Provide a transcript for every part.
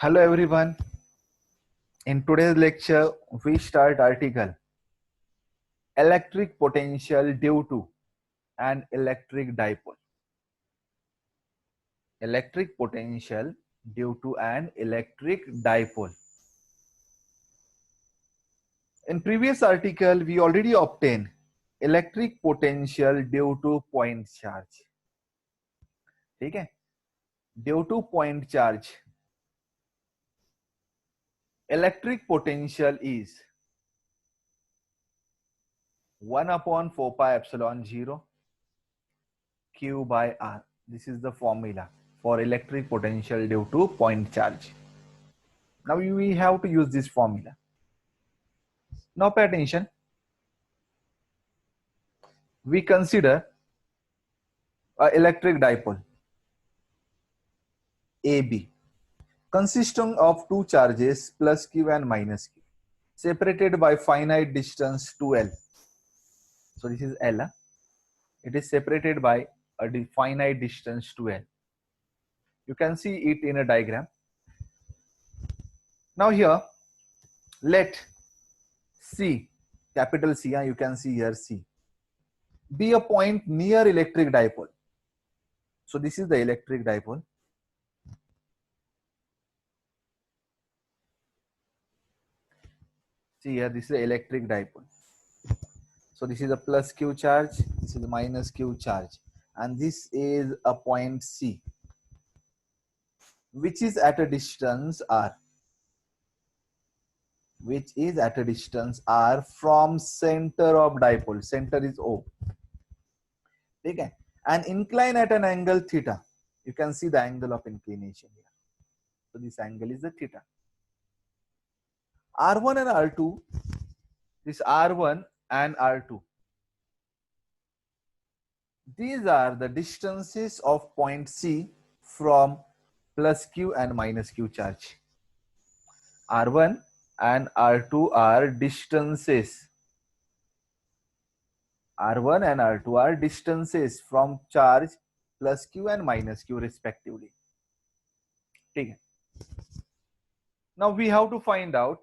Hello everyone. In today's lecture, we start article electric potential due to an electric dipole. Electric potential due to an electric dipole. In previous article, we already obtained electric potential due to point charge. ठीक है? Due to point charge, electric potential is 1 upon 4 pi epsilon 0 Q by R. This is the formula for electric potential due to point charge. Now we have to use this formula. Now pay attention. We consider an electric dipole AB consisting of two charges plus Q and minus Q separated by finite distance 2L. So this is L. It is separated by a finite distance 2L. You can see it in a diagram. Now here, let C, capital C, you can see here C, be a point near electric dipole. So this is the electric dipole. See here, this is the electric dipole. So this is a plus Q charge, this is a minus Q charge, and this is a point C, which is at a distance R. Which is at a distance R from center of dipole. Center is O. Okay. And incline at an angle theta. You can see the angle of inclination here. So this angle is the theta. R1 and R2. This R1 and R2. These are the distances of point C from plus Q and minus Q charge. R1 and R2 are distances. R1 and R2 are distances from charge plus Q and minus Q respectively. Okay. Now we have to find out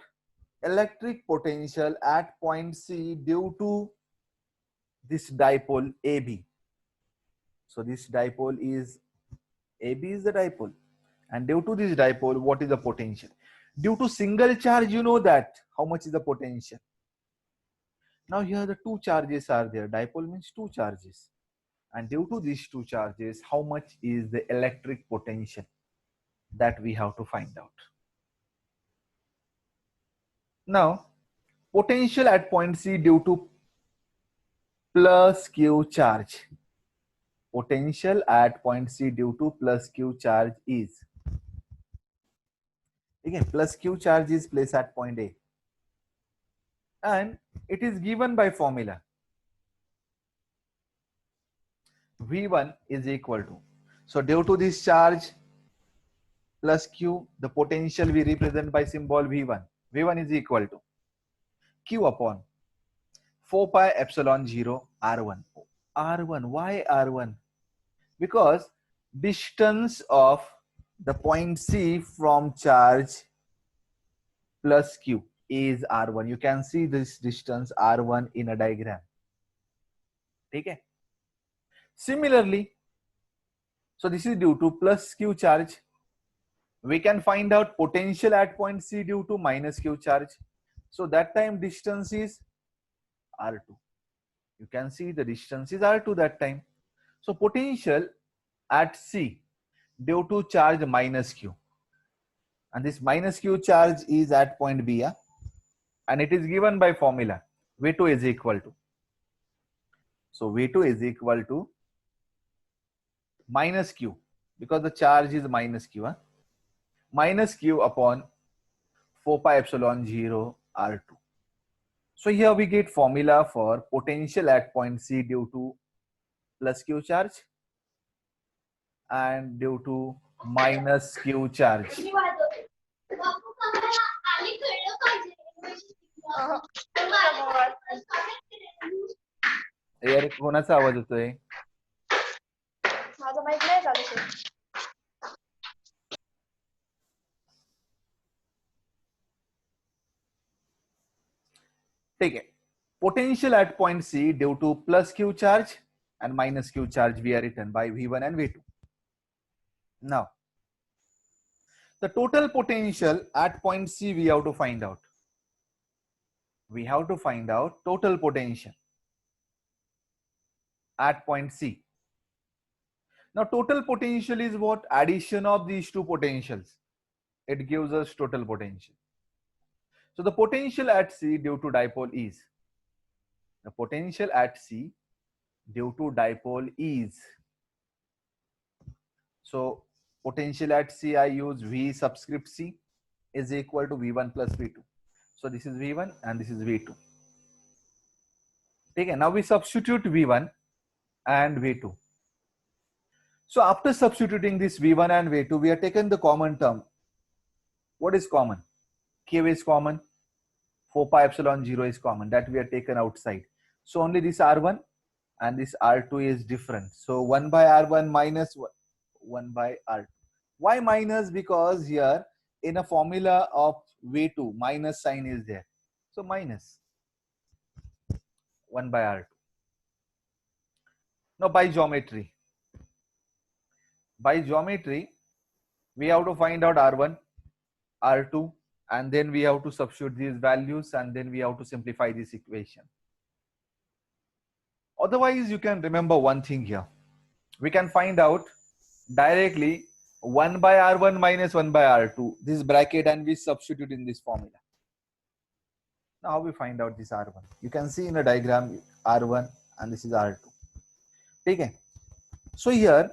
electric potential at point C due to this dipole AB. So this dipole is, AB is the dipole, and due to this dipole, what is the potential? Due to single charge, you know that how much is the potential. Now here the two charges are there. Dipole means two charges, and due to these two charges, how much is the electric potential? That we have to find out. Now, potential at point C due to plus Q charge. Potential at point C due to plus Q charge is, again, plus Q charge is placed at point A, and it is given by formula. V1 is equal to, so due to this charge plus Q, the potential we represent by symbol V1. V1 is equal to Q upon 4 pi epsilon 0 R1. R1, why R1? Because distance of the point C from charge plus Q is R1. You can see this distance R1 in a diagram. Okay. Similarly, so this is due to plus Q charge. We can find out potential at point C due to minus Q charge. So that time distance is R2. You can see the distance is R2 that time. So potential at C due to charge minus Q. And this minus Q charge is at point B. And it is given by formula. V2 is equal to. So V2 is equal to minus Q, because the charge is minus Q. Minus Q upon 4 pi epsilon 0 R2. So here we get formula for potential at point C due to plus Q charge and due to minus Q charge. यार कोणाचा आवाज येतोय? माझं माहित नाही झालं. ठीक है. Potential at point C due to plus Q charge and minus Q charge we are written by V1 and V2. Now, the total potential at point C we have to find out. We have to find out total potential at point C. Now, total potential is what? Addition of these two potentials. It gives us total potential. So, the potential at C due to dipole is, the potential at C due to dipole is, so potential at C I use V subscript C is equal to V1 plus V2. So, this is V1 and this is V2. Okay, now we substitute V1 and V2. So after substituting this V1 and V2, we have taken the common term. What is common? Q is common, 4 pi epsilon 0 is common, that we have taken outside. So only this R1 and this R2 is different. So 1 by R1 minus 1 by R2. Why minus? Because here in a formula of V2, minus sign is there. So minus 1 by R2. Now by geometry, we have to find out R1, R2, and then we have to substitute these values, and then we have to simplify this equation. Otherwise, you can remember one thing here. We can find out directly 1 by R1 minus 1 by R2, this bracket, and we substitute in this formula. Now, how we find out this R1? You can see in the diagram R1 and this is R2. Okay. So here,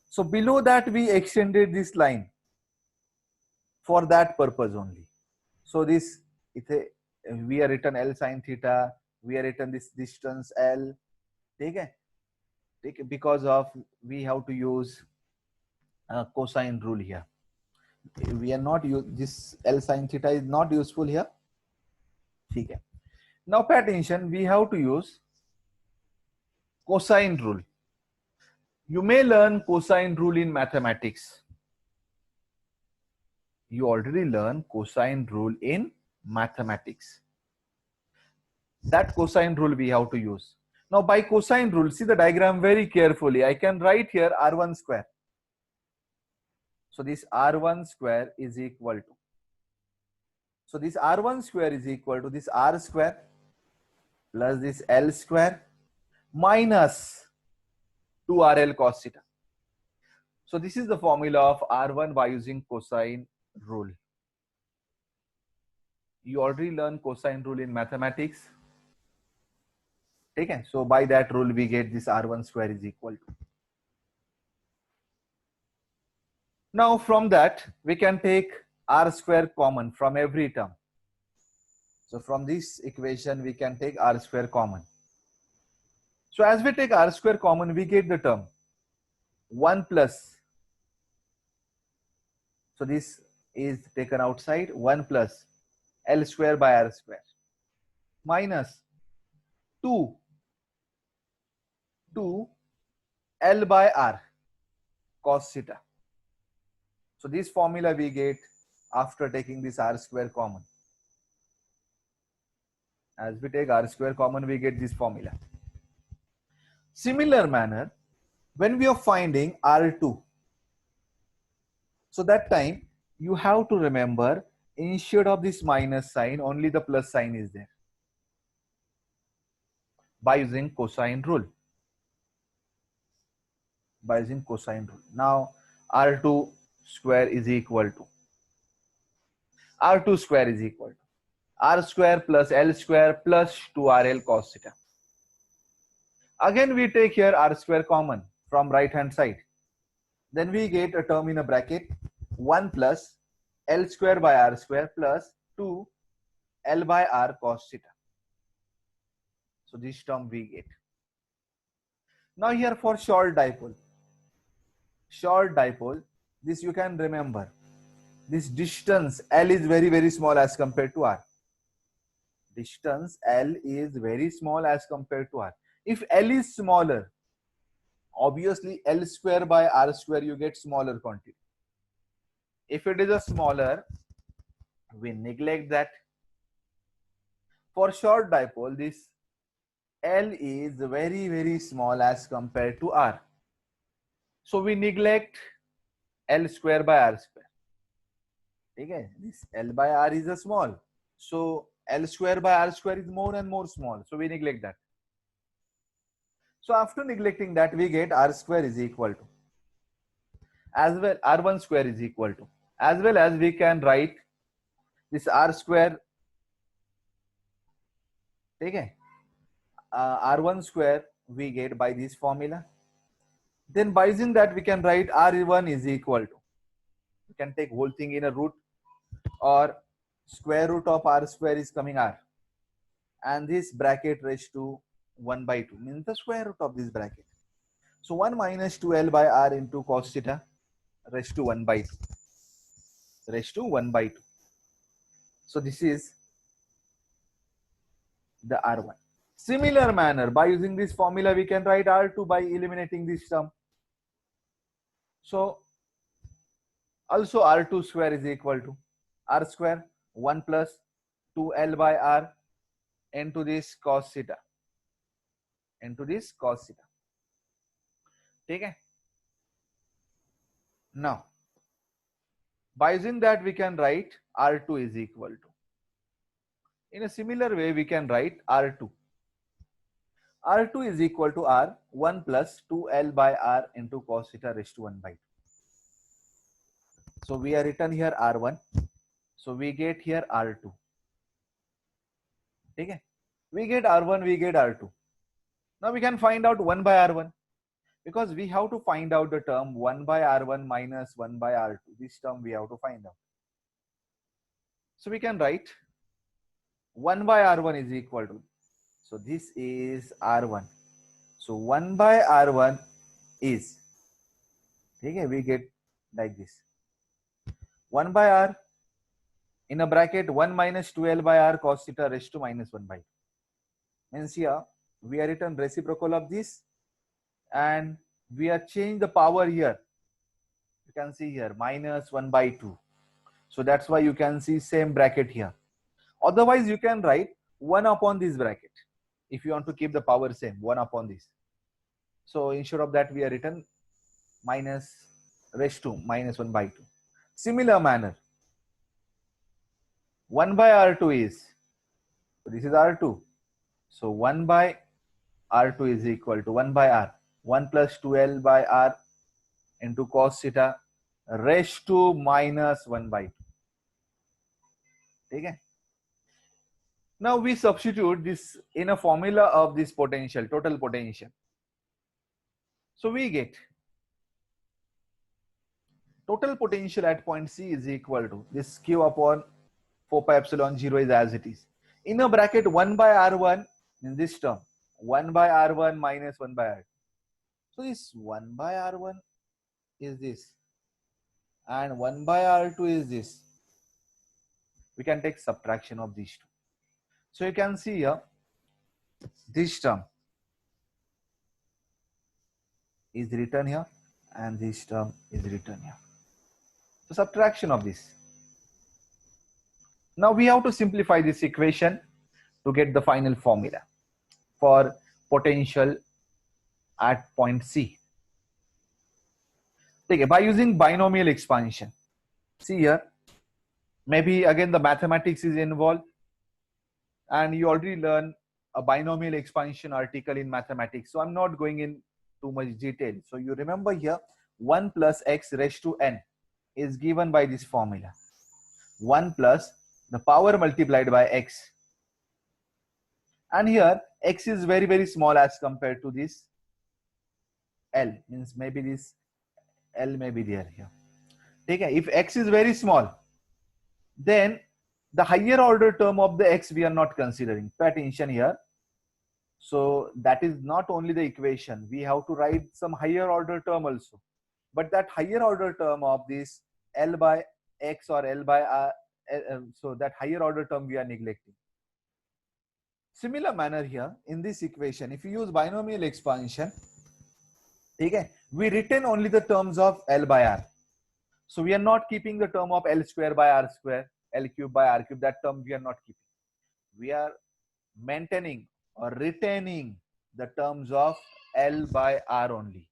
so below that we extended this line for that purpose only. So this, we are written L sin theta, we are written this distance L. Okay. Because of we have to use cosine rule here. We are not use this L sin theta is not useful here. Okay. Now pay attention, we have to use cosine rule. You may learn cosine rule in mathematics. You already learned cosine rule in mathematics. That cosine rule we have to use. Now by cosine rule, see the diagram very carefully. I can write here R1 square. So this R1 square is equal to, so this R1 square is equal to this R square plus this L square minus 2RL cos theta. So this is the formula of R1 by using cosine rule. You already learned cosine rule in mathematics. Okay, so by that rule we get this R1 square is equal to. Now from that we can take R square common from every term. So from this equation we can take R square common. So as we take R square common, we get the term 1 plus, so this is taken outside, 1 plus L square by R square minus 2 L by R cos theta. So this formula we get after taking this R square common. As we take R square common, we get this formula. Similar manner, when we are finding R2, so that time you have to remember instead of this minus sign, only the plus sign is there by using cosine rule. Now R2 square is equal to R square plus L square plus 2RL cos theta. Again we take here R square common from right hand side. Then we get a term in a bracket 1 plus L square by R square plus 2 L by R cos theta. So this term we get. Now here for short dipole, this you can remember. This distance L is very, very small as compared to R. Distance L is very small as compared to R. If L is smaller, obviously L square by R square you get smaller quantity. If it is a smaller, we neglect that. For short dipole, this L is very, very small as compared to R. So we neglect L square by R square. Okay, this L by R is a small. So L square by R square is more and more small. So we neglect that. So after neglecting that, we get R square is equal to, as well R1 square is equal to, as well as we can write this R square. Okay, R1 square we get by this formula. Then by using that, we can write R1 is equal to, we can take whole thing in a root, or square root of R square is coming R, and this bracket raised to 1 by 2 means the square root of this bracket. So 1 minus 2L by R into cos theta raised to 1 by 2, raised to 1 by 2. So this is the R1. Similar manner, by using this formula, we can write R2 by eliminating this term. So also R2 square is equal to R square 1 plus 2L by R into this cos theta, into this cos theta. Okay. Now, by using that, we can write R2 is equal to. In a similar way, we can write R2. R2 is equal to R 1 plus 2L by R into cos theta raised to 1 by 2. So we are written here R1. So we get here R2. Okay. We get R1, we get R2. Now we can find out 1 by R1, because we have to find out the term 1 by R1 minus 1 by R2. This term we have to find out. So we can write 1 by R1 is equal to, so this is R1. So 1 by R1 is, okay, we get like this. 1 by R in a bracket 1 minus 2L by R cos theta raised to minus 1 by 2. Means here we are written reciprocal of this, and we are changed the power here. You can see here minus 1 by 2. So that's why you can see same bracket here. Otherwise, you can write 1 upon this bracket. If you want to keep the power same, 1 upon this. So instead of that, we are written minus raised to minus 1 by 2. Similar manner, 1 by R2 is, so this is R2. So 1 by R2 is equal to 1 by R. 1 plus 2L by R into cos theta raised to minus 1 by 2. Okay. Now we substitute this in a formula of this potential, total potential. So we get total potential at point C is equal to this Q upon 4 pi epsilon 0 is as it is. In a bracket 1 by R1 in this term, 1 by R1 minus 1 by R2. So this 1 by R1 is this, and 1 by R2 is this. We can take subtraction of these two. So you can see here, this term is written here, and this term is written here. So subtraction of this. Now we have to simplify this equation to get the final formula for potential at point C. Okay, by using binomial expansion. See here, maybe again the mathematics is involved, and you already learned a binomial expansion article in mathematics. So I'm not going in too much detail. So you remember here, 1 plus x raised to n is given by this formula. 1 plus the power multiplied by x. And here x is very, very small as compared to this L. Means maybe this L may be there here. Okay, if x is very small, then the higher order term of the x we are not considering. Pay attention here. So that is not only the equation. We have to write some higher order term also. But that higher order term of this L by x or L by R, so that higher order term we are neglecting. Similar manner here in this equation, if you use binomial expansion, okay, we retain only the terms of L by R. So we are not keeping the term of L square by R square, L cube by R cube. That term we are not keeping. We are maintaining or retaining the terms of L by R only.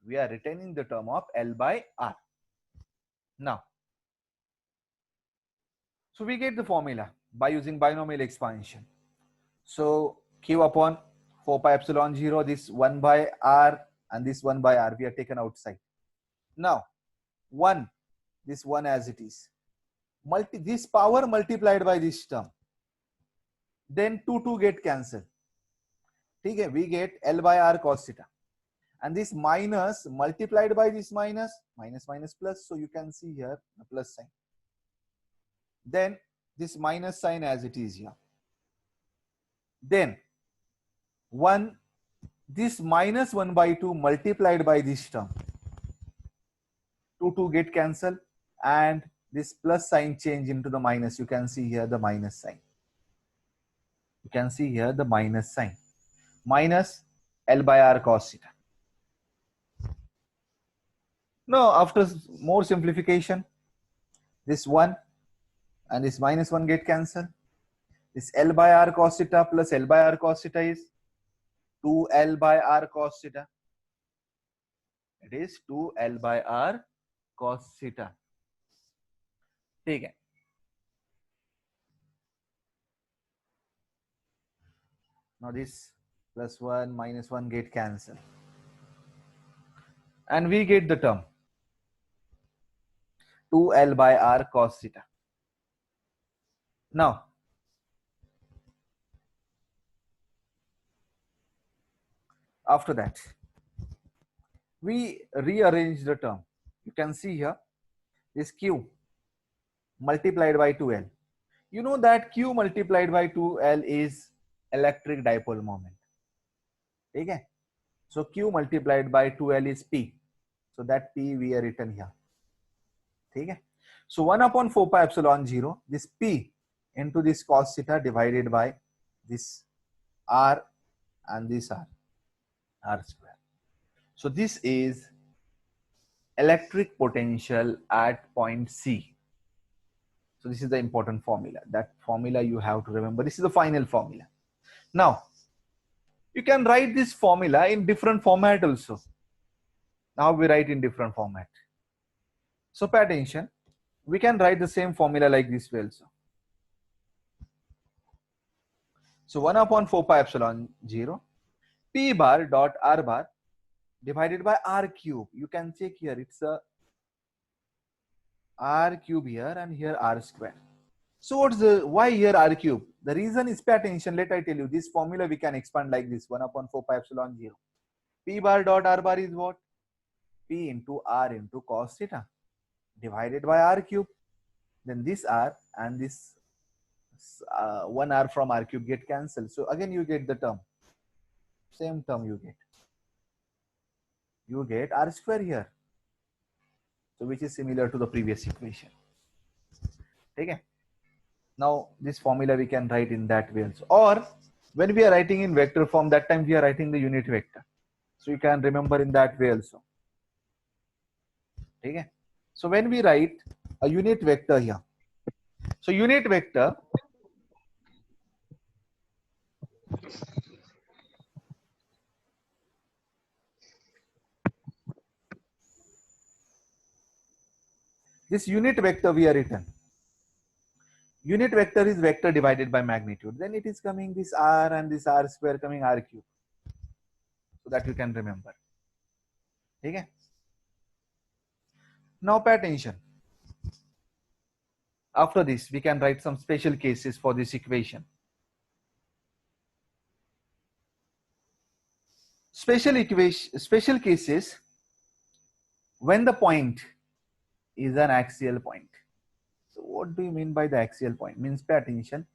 We are retaining the term of L by R. Now, so we get the formula by using binomial expansion. So Q upon 4 pi epsilon 0, this 1 by R and this 1 by R, we are taken outside. Now, 1, this 1 as it is. This power multiplied by this term. Then 2 get cancelled. Okay, we get L by R cos theta. And this minus multiplied by this minus, minus minus plus. So you can see here the plus sign. Then this minus sign as it is here. Then 1, this minus 1 by 2 multiplied by this term. 2 get cancelled. And this plus sign change into the minus. You can see here the minus sign. You can see here the minus sign. Minus L by R cos theta. Now, after more simplification, this 1 and this minus 1 get cancelled. This L by R cos theta plus L by R cos theta is 2L by R cos theta. It is 2L by R cos theta. ठीक है. Now this plus 1 minus 1 get cancelled. And we get the term 2L by R cos theta. Now, after that, we rearrange the term. You can see here this Q multiplied by 2L. You know that Q multiplied by 2L is electric dipole moment. Okay? So Q multiplied by 2L is P. So that P we are written here. Okay? So 1 upon 4 pi epsilon 0, this P into this cos theta divided by this R and this R square. So this is electric potential at point C. So this is the important formula. That formula you have to remember. This is the final formula. Now, you can write this formula in different format also. Now we write in different format. So pay attention. We can write the same formula like this way also. So 1 upon 4 pi epsilon 0 P bar dot R bar divided by R cube. You can check here. It's a R cube here and here R square. So what's the why here R cube? The reason is, pay attention. Let I tell you, this formula we can expand like this: 1 upon 4 pi epsilon 0. P bar dot R bar is what? P into R into cos theta divided by R cube. Then this R and this 1 R from R cube get cancelled. So again you get the term. Same term you get. You get R square here. So which is similar to the previous equation. Okay. Now this formula we can write in that way also. Or when we are writing in vector form, that time we are writing the unit vector. So you can remember in that way also. Okay. So when we write a unit vector here, so unit vector this unit vector we are written. Unit vector is vector divided by magnitude. Then it is coming this R and this R square coming R cube. So that you can remember. Okay. Now pay attention. After this, we can write some special cases for this equation. Special cases when the point is an axial point. So what do you mean by the axial point? Means, pay attention.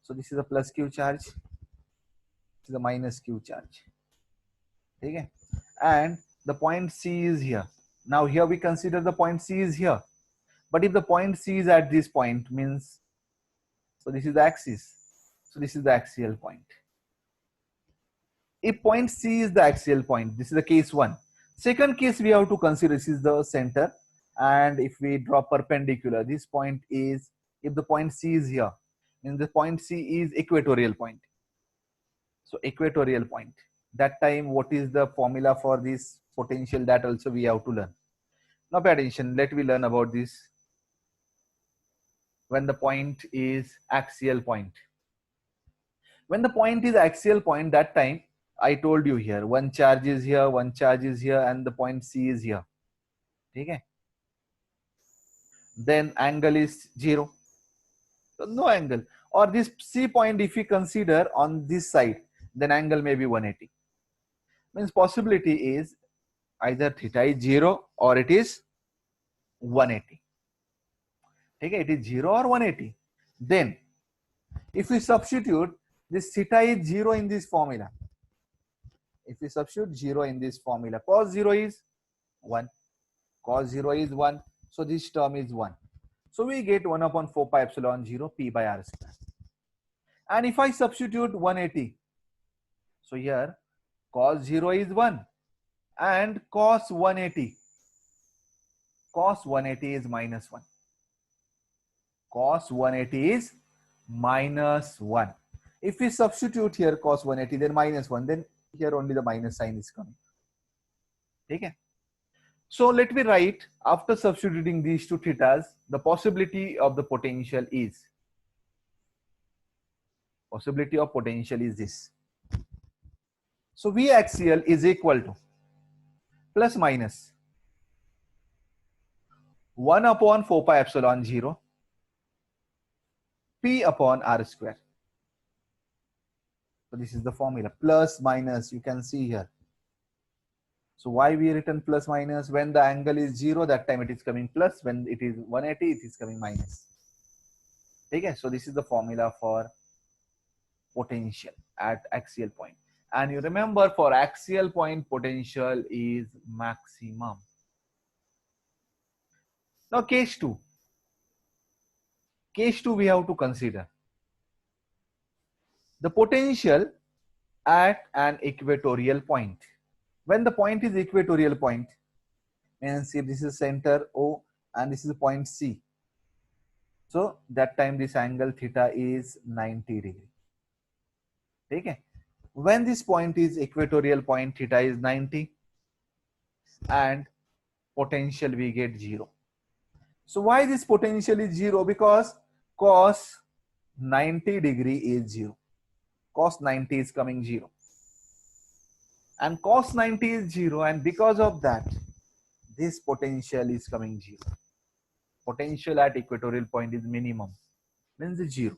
So this is a plus Q charge. This is a minus Q charge. Okay. And the point C is here. Now here we consider the point C is here. But if the point C is at this point, means, so this is the axis. So this is the axial point. If point C is the axial point, this is the case 1. Second case we have to consider, this is the center. And if we draw perpendicular, this point is, if the point C is here, means the point C is equatorial point. So equatorial point. That time, what is the formula for this potential? That also we have to learn. Now pay attention. Let me learn about this. When the point is axial point. When the point is axial point, that time I told you here, one charge is here, one charge is here, and the point C is here. Okay. Then angle is 0. So no angle. Or this C point, if we consider on this side, then angle may be 180. Means possibility is either theta is 0 or it is 180. Okay, it is 0 or 180. Then if we substitute this theta is 0 in this formula, if we substitute 0 in this formula, cos 0 is 1, cos 0 is 1, so this term is 1. So we get 1 upon 4 pi epsilon 0 p by r square. And if I substitute 180, so here cos 0 is 1 and cos 180 is minus 1. Cos 180 is minus 1. If we substitute here cos 180, then minus 1, then here only the minus sign is coming. Okay. So let me write, after substituting these two thetas, the possibility of the potential is, this. So V axial is equal to plus minus 1 upon 4 pi epsilon 0 P upon r square. So this is the formula, plus minus, you can see here. So why we written plus minus? When the angle is 0, that time it is coming plus. When it is 180, it is coming minus. Okay, so this is the formula for potential at axial point. And you remember, for axial point, potential is maximum. Now case 2. Case 2 we have to consider the potential at an equatorial point. When the point is equatorial point, means if this is center O and this is point C, so that time this angle theta is 90 degree. Okay. When this point is equatorial point, theta is 90 and potential we get 0. So why this potential is 0? Because cos 90 degree is 0. Cos 90 is coming 0. And cos 90 is 0, and because of that, this potential is coming 0. Potential at equatorial point is minimum, means 0.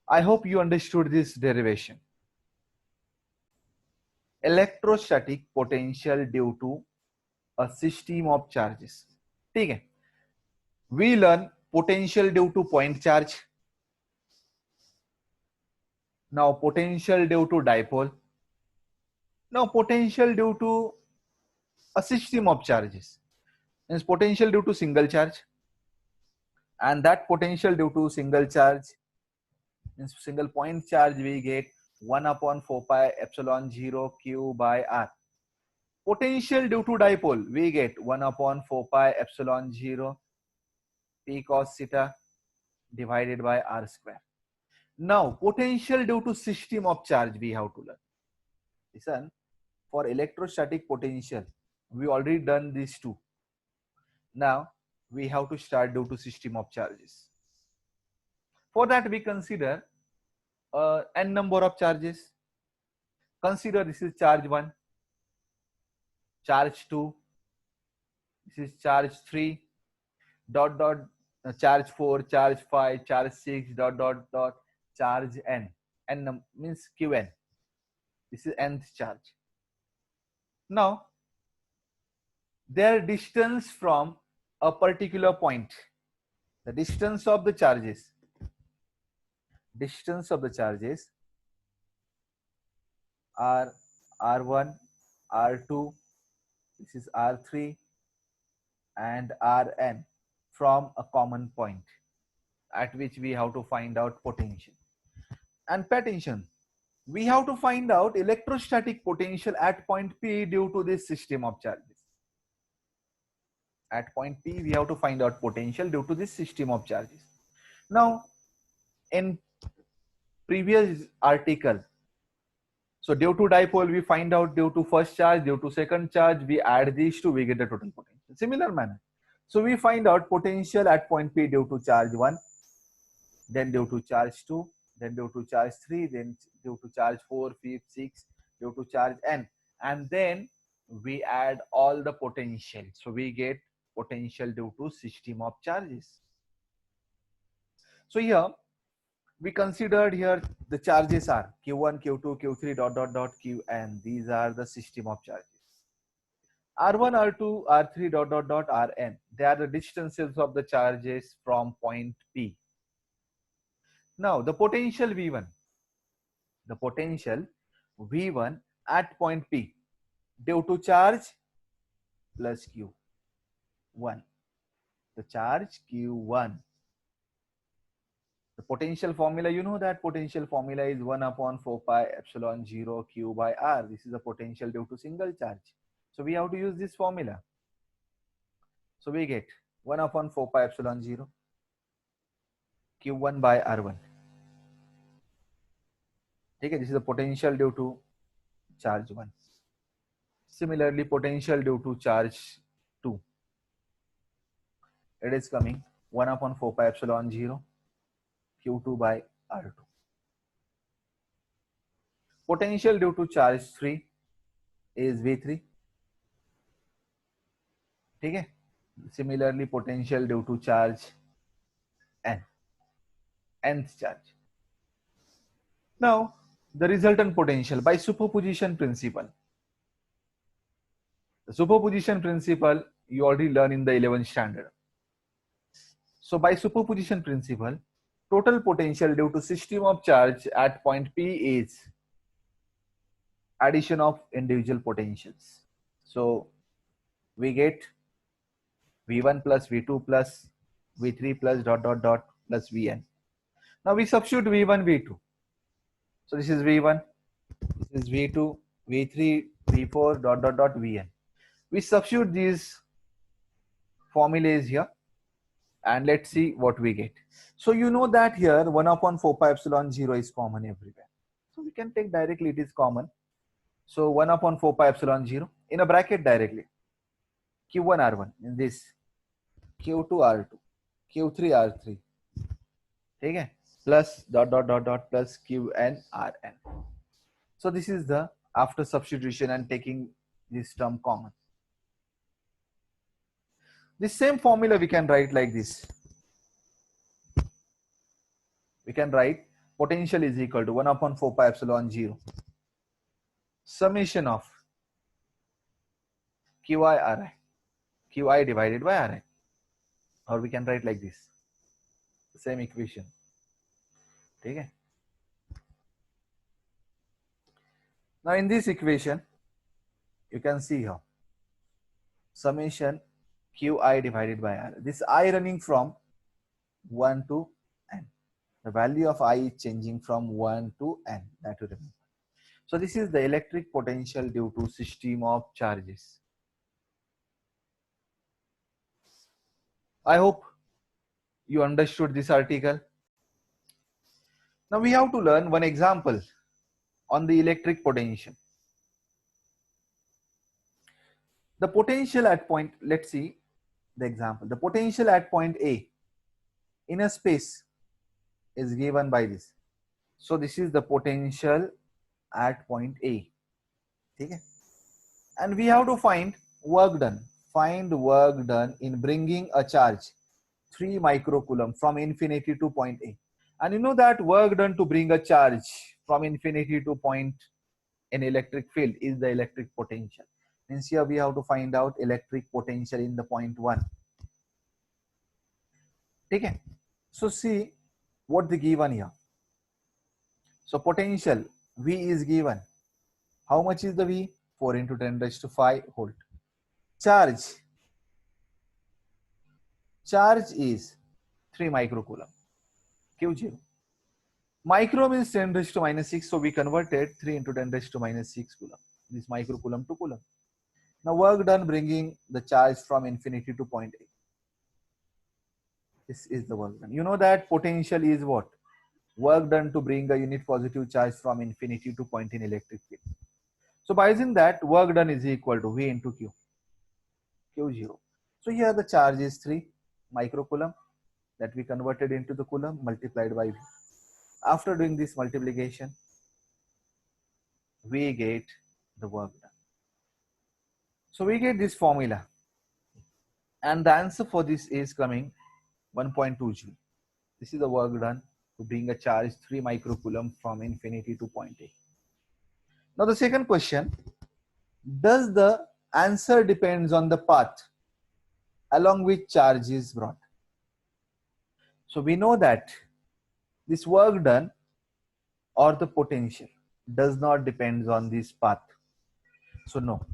I hope you understood this derivation. Electrostatic potential due to a system of charges. Okay. We learn potential due to point charge. Now potential due to dipole. Now potential due to a system of charges. Means potential due to single charge. And that potential due to single charge, means single point charge, we get 1 upon 4 pi epsilon 0 q by r. Potential due to dipole, we get 1 upon 4 pi epsilon 0 p cos theta divided by r square. Now potential due to system of charge we have to learn. Listen, for electrostatic potential, we already done these two. Now we have to start due to system of charges. For that we consider n number of charges. Consider this is charge 1, charge 2, this is charge 3, dot dot, charge 4, charge 5, charge 6, dot dot dot, charge n. N means Qn. This is nth charge. Now their distance from a particular point, the distance of the charges, are R1, R2, this is R3 and Rn, from a common point at which we have to find out potential. And pay attention, we have to find out electrostatic potential at point P due to this system of charges. At point P we have to find out potential due to this system of charges. Now In previous article, so due to dipole, we find out due to first charge, due to second charge, we add these two, we get the total potential. Similar manner. So we find out potential at point P due to charge 1, then due to charge 2, then due to charge 3, then due to charge 4, 5, 6, due to charge n. And then we add all the potential. So we get potential due to system of charges. So here we considered here the charges are Q1, Q2, Q3, dot, dot, dot, Qn. These are the system of charges. R1, R2, R3, dot, dot, dot, Rn. They are the distances of the charges from point P. Now the potential V1. The potential V1 at point P due to charge plus Q1. The charge Q1. The potential formula, you know that potential formula is 1 upon 4 pi epsilon 0 Q by R. This is the potential due to single charge. So we have to use this formula. So we get 1 upon 4 pi epsilon 0 Q1 by R1. Okay, this is the potential due to charge 1. Similarly, potential due to charge 2. It is coming 1 upon 4 pi epsilon 0 Q2 by R2. Potential due to charge 3 is V3. Okay. Similarly, potential due to charge n, nth charge. Now, the resultant potential by superposition principle. The superposition principle you already learned in the 11th standard. So by superposition principle, total potential due to system of charge at point P is addition of individual potentials. So we get V1 plus V2 plus V3 plus dot dot dot plus Vn. Now we substitute V1, V2. So this is V1, this is V2, V3, V4 dot dot dot Vn. We substitute these formulas here and let's see what we get. So you know that here 1 upon 4 pi epsilon 0 is common everywhere. So we can take directly, it is common. So 1 upon 4 pi epsilon 0 in a bracket directly. Q1 R1 in this, Q2 R2, Q3 R3. Okay, plus dot dot dot dot plus Qn Rn. So this is the after substitution and taking this term common. This same formula we can write like this. We can write potential is equal to 1 upon 4 pi epsilon 0 summation of Qi Ri, Qi divided by Ri, or we can write like this, same equation. Okay. Now in this equation you can see here summation Qi divided by R. This I running from 1 to n. The value of I is changing from 1 to n. That you remember. So this is the electric potential due to system of charges. I hope you understood this article. Now we have to learn one example on the electric potential. The potential at point, let's see the example. The potential at point A in a space is given by this. So this is the potential at point A. Okay. And we have to find work done. Find work done in bringing a charge 3 microcoulomb from infinity to point A. And you know that work done to bring a charge from infinity to point in electric field is the electric potential. Means here we have to find out electric potential in the point 1. Okay. So see what the given here. So potential V is given. How much is the V? 4 into 10 raised to 5 volt. Charge is 3 microcoulomb. Q0. Micro means 10 raised to minus 6. So we converted 3 into 10 raised to minus 6 coulomb. This microcoulomb to coulomb. Now work done bringing the charge from infinity to point A. This is the work done. You know that potential is what? work done to bring a unit positive charge from infinity to point in electric field. So by using that, work done is equal to V into Q, Q0. So here the charge is 3 microcoulomb that we converted into the coulomb multiplied by V. After doing this multiplication, we get the work done. So we get this formula, and the answer for this is coming 1.2 Joule. This is the work done to bring a charge 3 microcoulomb from infinity to point A. Now the second question, does the answer depends on the path along which charge is brought? So we know that this work done or the potential does not depends on this path. So no.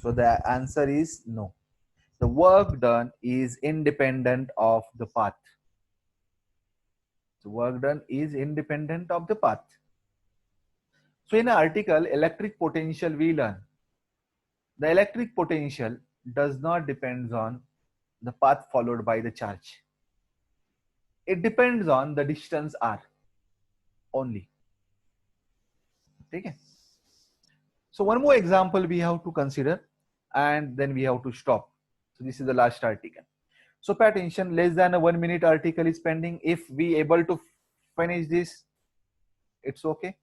So the answer is no. The work done is independent of the path. The work done is independent of the path. So in an article, electric potential, we learn the electric potential does not depend on the path followed by the charge. It depends on the distance r only. Okay. So one more example we have to consider, and then we have to stop. So this is the last article. So pay attention, less than a 1 minute article is pending. If we able to finish this, it's okay.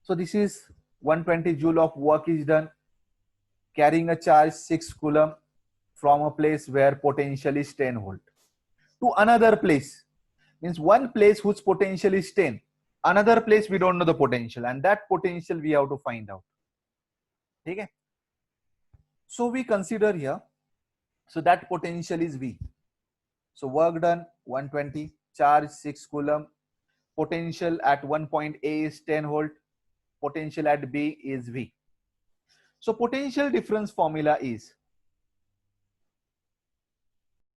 So this is 120 joule of work is done, carrying a charge 6 coulomb from a place where potential is 10 volt to another place. Means one place whose potential is 10, another place we don't know the potential, and that potential we have to find out. Okay. So we consider here, so that potential is V. So work done 120, charge 6 coulomb, potential at one point A is 10 volt, potential at B is V. So potential difference formula is